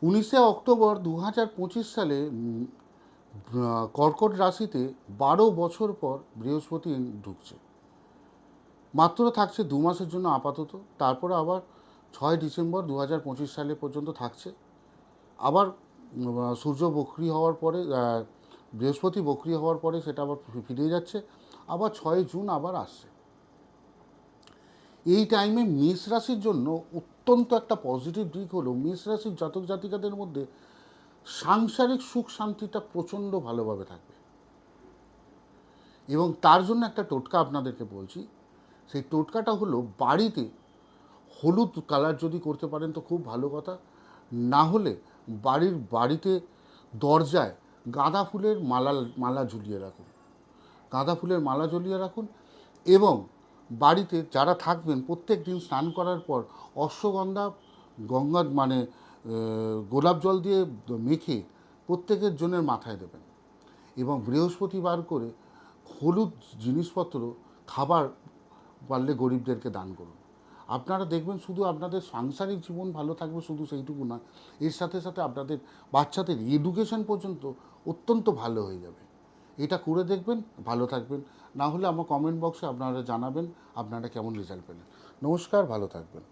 19 October 2025 সালে কর্কট রাশিতে 12 বছর পর বৃহস্পতি ঢুকছে। মাত্র থাকছে 2 মাসের জন্য আপাতত, তারপরে আবার 6 ডিসেম্বর 2025 সালে পর্যন্ত থাকছে। আবার সূর্য বক্রী হওয়ার পরে, বৃহস্পতি বক্রী হওয়ার পরে সেটা আবার ফিরে যাচ্ছে, আবার 6 জুন আবার আসছে। এই টাইমে মেষ রাশির জন্য অত্যন্ত একটা পজিটিভ দিক হলো, মেষ রাশির জাতক জাতিকাদের মধ্যে সাংসারিক সুখ শান্তিটা প্রচণ্ড ভালোভাবে থাকবে। এবং তার জন্য একটা টোটকা আপনাদেরকে বলছি। সেই টোটকাটা হলো, বাড়িতে হলুদ কালার যদি করতে পারেন তো খুব ভালো কথা। না হলে বাড়িতে দরজায় গাঁদা ফুলের মালা ঝুলিয়ে রাখুন। গাঁদা ফুলের মালা ঝুলিয়ে রাখুন। এবং বাড়িতে যারা থাকবেন প্রত্যেক দিন স্নান করার পর অশ্বগন্ধা গোলাপ জল দিয়ে মেখে প্রত্যেকের জনের মাথায় দেবেন। এবং বৃহস্পতিবার করে হলুদ জিনিসপত্র, খাবার পারলে গরিবদেরকে দান করুন। আপনারা দেখবেন শুধু আপনাদের সাংসারিক জীবন ভালো থাকবে, শুধু সেইটুকু নয়, এর সাথে সাথে আপনাদের বাচ্চাদের এডুকেশন পর্যন্ত অত্যন্ত ভালো হয়ে যাবে। এটা করে দেখবেন, ভালো থাকবেন। না হলে আমার কমেন্ট বক্সে আপনারা জানাবেন আপনারা কেমন রেজাল্ট পেলেন। নমস্কার, ভালো থাকবেন।